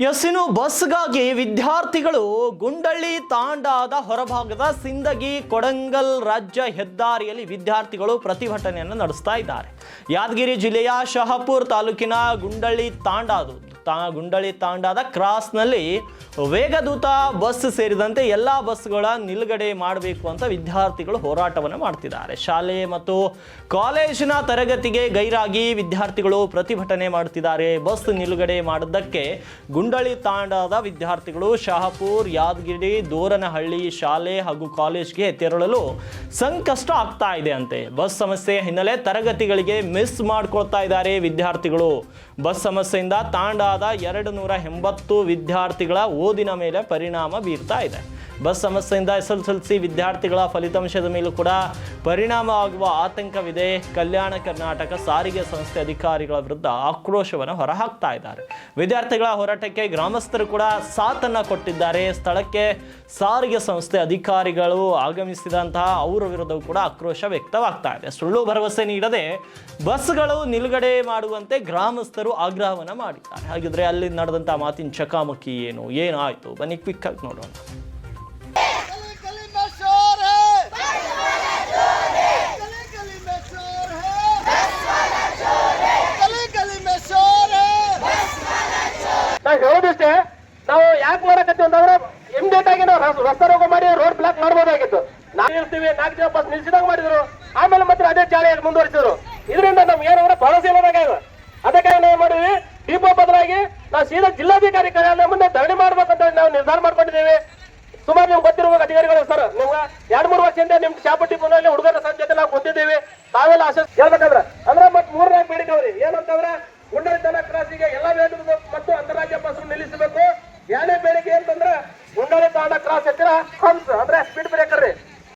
ಇನ್ನು ಬಸ್ಗಾಗಿ ವಿದ್ಯಾರ್ಥಿಗಳು ಗುಂಡಳ್ಳಿ ತಾಂಡಾದ ಹೊರಭಾಗದ ಸಿಂದಗಿ ಕೊಡಂಗಲ್ ರಾಜ್ಯ ಹೆದ್ದಾರಿಯಲ್ಲಿ ವಿದ್ಯಾರ್ಥಿಗಳು ಪ್ರತಿಭಟನೆಯನ್ನು ನಡೆಸ್ತಾ ಇದ್ದಾರೆ. ಯಾದಗಿರಿ ಜಿಲ್ಲೆಯ ಶಹಾಪುರ ತಾಲೂಕಿನ ಗುಂಡಳ್ಳಿ ತಾಂಡಾದ ಕ್ರಾಸ್ನಲ್ಲಿ ವೇಗದೂತ ಬಸ್ ಸೇರಿದಂತೆ ಎಲ್ಲ ಬಸ್ಗಳ ನಿಲುಗಡೆ ಮಾಡಬೇಕು ಅಂತ ವಿದ್ಯಾರ್ಥಿಗಳು ಹೋರಾಟವನ್ನು ಮಾಡ್ತಿದ್ದಾರೆ. ಶಾಲೆ ಮತ್ತು ಕಾಲೇಜಿನ ತರಗತಿಗೆ ಗೈರಾಗಿ ವಿದ್ಯಾರ್ಥಿಗಳು ಪ್ರತಿಭಟನೆ ಮಾಡ್ತಿದ್ದಾರೆ. ಬಸ್ ನಿಲುಗಡೆ ಮಾಡಿದ್ದಕ್ಕೆ ಗುಂಡಳ್ಳಿ ತಾಂಡಾದ ವಿದ್ಯಾರ್ಥಿಗಳು ಶಹಾಪುರ, ಯಾದಗಿರಿ, ದೋರನಹಳ್ಳಿ ಶಾಲೆ ಹಾಗೂ ಕಾಲೇಜ್ಗೆ ತೆರಳಲು ಸಂಕಷ್ಟ ಆಗ್ತಾ ಇದೆ ಅಂತೆ. ಬಸ್ ಸಮಸ್ಯೆ ಹಿನ್ನೆಲೆ ತರಗತಿಗಳಿಗೆ ಮಿಸ್ ಮಾಡ್ಕೊಳ್ತಾ ಇದ್ದಾರೆ ವಿದ್ಯಾರ್ಥಿಗಳು. ಬಸ್ ಸಮಸ್ಯೆಯಿಂದ ತಾಂಡಾದ 280 ವಿದ್ಯಾರ್ಥಿಗಳ ಓದಿನ ಮೇಲೆ ಪರಿಣಾಮ ಬೀರ್ತಾ ಇದೆ. ಬಸ್ ಸಮಸ್ಯೆಯಿಂದ SSLC ವಿದ್ಯಾರ್ಥಿಗಳ ಫಲಿತಾಂಶದ ಮೇಲೂ ಕೂಡ ಪರಿಣಾಮ ಆಗುವ ಆತಂಕವಿದೆ. ಕಲ್ಯಾಣ ಕರ್ನಾಟಕ ಸಾರಿಗೆ ಸಂಸ್ಥೆ ಅಧಿಕಾರಿಗಳ ವಿರುದ್ಧ ಆಕ್ರೋಶವನ್ನು ಹೊರಹಾಕ್ತಾ ಇದ್ದಾರೆ. ವಿದ್ಯಾರ್ಥಿಗಳ ಹೋರಾಟಕ್ಕೆ ಗ್ರಾಮಸ್ಥರು ಕೂಡ ಸಾಥನ್ನು ಕೊಟ್ಟಿದ್ದಾರೆ. ಸ್ಥಳಕ್ಕೆ ಸಾರಿಗೆ ಸಂಸ್ಥೆ ಅಧಿಕಾರಿಗಳು ಆಗಮಿಸಿದಂತಹ ಅವರ ವಿರುದ್ಧವೂ ಕೂಡ ಆಕ್ರೋಶ ವ್ಯಕ್ತವಾಗ್ತಾ ಇದೆ. ಸುಳ್ಳು ಭರವಸೆ ನೀಡದೆ ಬಸ್ಗಳು ನಿಲುಗಡೆ ಮಾಡುವಂತೆ ಗ್ರಾಮಸ್ಥರು ಆಗ್ರಹವನ್ನು ಮಾಡಿದ್ದಾರೆ. ಹಾಗಿದ್ರೆ ಅಲ್ಲಿ ನಡೆದಂಥ ಮಾತಿನ ಚಕಾಮಕಿ ಏನಾಯಿತು ಬನ್ನಿ ಕ್ವಿಕ್ ಆಗಿ ನೋಡೋಣ. ನಾವು ಹೇಳೋದಿಷ್ಟೇ, ನಾವು ಯಾಕೆ ಮಾಡಕತ್ತೀವಿ ಅಂತಂದ್ರೆ ಇಮಿಡಿಯೇಟ್ ಆಗಿ ನಾವು ರಸ್ತೆ ರೋಗ ಮಾಡಿ ರೋಡ್ ಬ್ಲಾಕ್ ಮಾಡ್ಬೋದಾಗಿತ್ತು. ನಾವು ನಿಲ್ಸ್ತೀವಿ, 4 ಜನ ಬಸ್ ನಿಲ್ಸಿದಾಗ ಮಾಡಿದ್ರು, ಆಮೇಲೆ ಮಾತ್ರ ಅದೇ ಚಾಳಿ ಮುಂದುವರಿಸಿದ್ರು. ಇದರಿಂದ ನಮ್ಗೆ ಏನಂದ್ರೆ ಭರವಸೆ ಇಲ್ಲದಾಗ್ಯದ. ಅದಕ್ಕಾಗಿ ನಾವು ಮಾಡಿದ್ವಿ, ಡಿಪೋ ಬದಲಾಗಿ ನಾವು ಸೀದಾ ಜಿಲ್ಲಾಧಿಕಾರಿ ಕಾರ್ಯಾಲಯ ಮುಂದೆ ಧರಣಿ ಮಾಡ್ಬೇಕಂತ ನಾವು ನಿರ್ಧಾರ ಮಾಡ್ಕೊಂಡಿದ್ದೇವೆ. ಸುಮಾರು ನಿಮ್ಗೆ ಗೊತ್ತಿರುವ ಅಧಿಕಾರಿಗಳು ಸರ್, ನಿಮ್ಗೆ 2-3 ವರ್ಷದಿಂದ ನಿಮ್ ಶಾಪ ಟಿಪ್ಪುನಲ್ಲಿ ಹುಡುಗರ ಸಂಜೆ ನಾವು ಗೊತ್ತಿದ್ದೇವೆ. ತಾವೆಲ್ಲ ಆಶೆ ಹೇಳ್ಬೇಕಂದ್ರೆ ಅಂದ್ರೆ ಮತ್ತೆ 3ನೇ ಬೇಡಿಕವ್ರಿ ಏನಂತಂದ್ರೆ ಗುಂಡಳ್ಳಿ ತಾಂಡಾ ಕ್ರಾಸಿಗೆ ಎಲ್ಲ ವೇಗದ ಮತ್ತು ಅಂತಾರಾಜ್ಯ ಬಸ್ ನಿಲ್ಲಿಸಬೇಕು. 2ನೇ ಬೇಡಿಕೆ ಅಂತಂದ್ರೆ ಗುಂಡಳ್ಳಿ ತಾಂಡಾ ಕ್ರಾಸ್ ಹತ್ತಿರ ಹಂಸ್ ಅಂದ್ರೆ ಸ್ಪೀಡ್ ಬ್ರೇಕರ್ ರೀ,